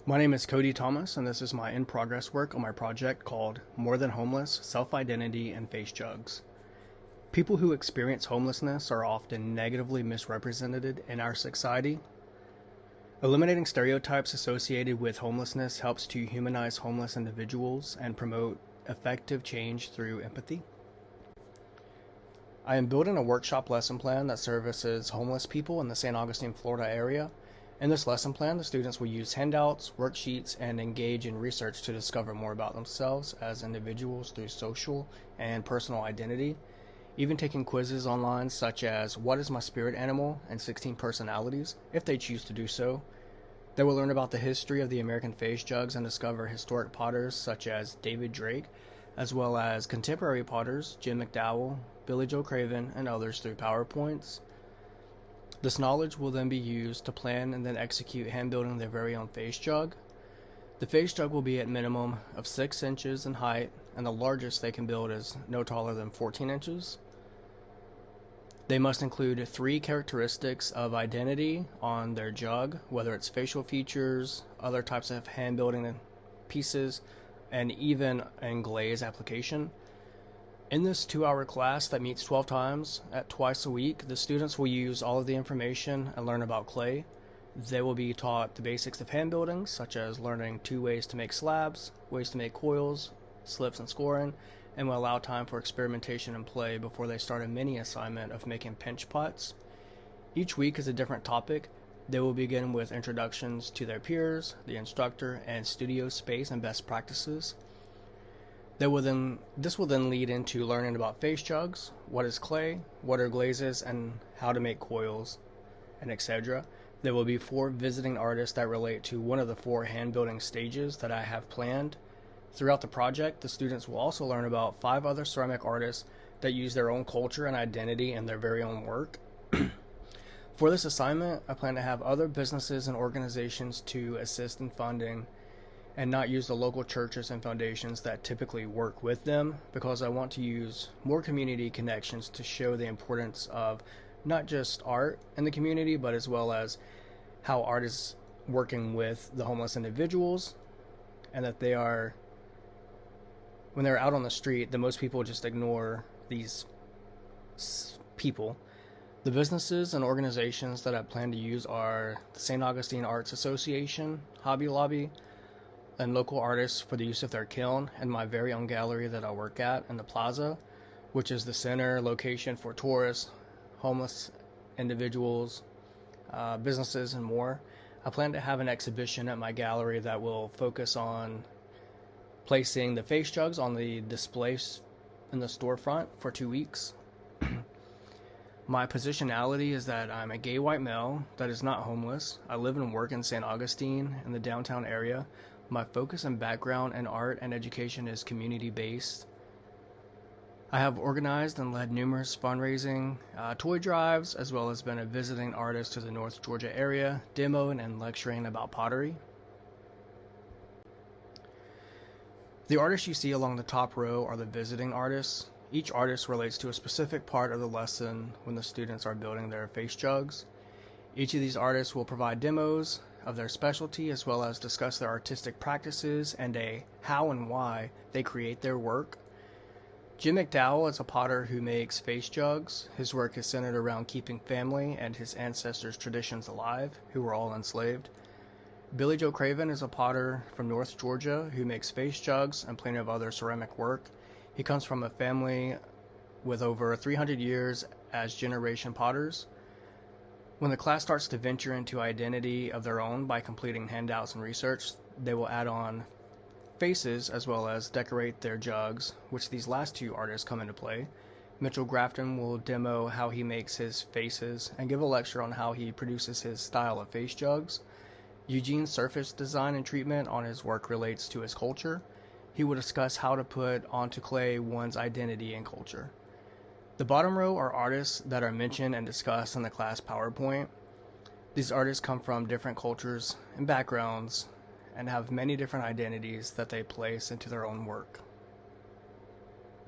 My name is Cody Thomas, and this is my in-progress work on my project called More Than Homeless, Self-Identity, and Face Jugs. People who experience homelessness are often negatively misrepresented in our society. Eliminating stereotypes associated with homelessness helps to humanize homeless individuals and promote effective change through empathy. I am building a workshop lesson plan that services homeless people in the St. Augustine, Florida area. In this lesson plan, the students will use handouts, worksheets, and engage in research to discover more about themselves as individuals through social and personal identity, even taking quizzes online such as what is my spirit animal and 16 personalities, if they choose to do so. They will learn about the history of the American face jugs and discover historic potters such as David Drake, as well as contemporary potters Jim McDowell, Billy Joe Craven, and others through PowerPoints. This knowledge will then be used to plan and then execute hand building their very own face jug. The face jug will be at minimum of 6 inches in height, and the largest they can build is no taller than 14 inches. They must include 3 characteristics of identity on their jug, whether it's facial features, other types of hand building pieces, and even in glaze application. In this 2-hour class that meets 12 times at twice a week, the students will use all of the information and learn about clay. They will be taught the basics of hand building, such as learning 2 ways to make slabs, ways to make coils, slips and scoring, and will allow time for experimentation and play before they start a mini assignment of making pinch pots. Each week is a different topic. They will begin with introductions to their peers, the instructor, and studio space and best practices. This will then lead into learning about face jugs, what is clay, what are glazes, and how to make coils, and etc. There will be 4 visiting artists that relate to one of the 4 hand building stages that I have planned. Throughout the project, the students will also learn about 5 other ceramic artists that use their own culture and identity in their very own work. For this assignment, I plan to have other businesses and organizations to assist in funding and not use the local churches and foundations that typically work with them, because I want to use more community connections to show the importance of not just art in the community, but as well as how art is working with the homeless individuals, and that when they're out on the street, that most people just ignore these people. The businesses and organizations that I plan to use are the St. Augustine Arts Association, Hobby Lobby, and local artists for the use of their kiln, and my very own gallery that I work at in the plaza, which is the center location for tourists, homeless individuals, businesses, and more. I plan to have an exhibition at my gallery that will focus on placing the face jugs on the displays in the storefront for 2 weeks. My positionality is that I'm a gay white male that is not homeless. I live and work in St. Augustine in the downtown area. My focus and background in art and education is community-based. I have organized and led numerous fundraising toy drives, as well as been a visiting artist to the North Georgia area, demoing and lecturing about pottery. The artists you see along the top row are the visiting artists. Each artist relates to a specific part of the lesson when the students are building their face jugs. Each of these artists will provide demos of their specialty, as well as discuss their artistic practices and a how and why they create their work. Jim McDowell is a potter who makes face jugs. His work is centered around keeping family and his ancestors' traditions alive, who were all enslaved. Billy Joe Craven is a potter from North Georgia who makes face jugs and plenty of other ceramic work. He comes from a family with over 300 years as generation potters. When the class starts to venture into identity of their own by completing handouts and research, they will add on faces as well as decorate their jugs, which these last 2 artists come into play. Mitchell Grafton will demo how he makes his faces and give a lecture on how he produces his style of face jugs. Eugene's surface design and treatment on his work relates to his culture. He will discuss how to put onto clay one's identity and culture. The bottom row are artists that are mentioned and discussed in the class PowerPoint. These artists come from different cultures and backgrounds and have many different identities that they place into their own work.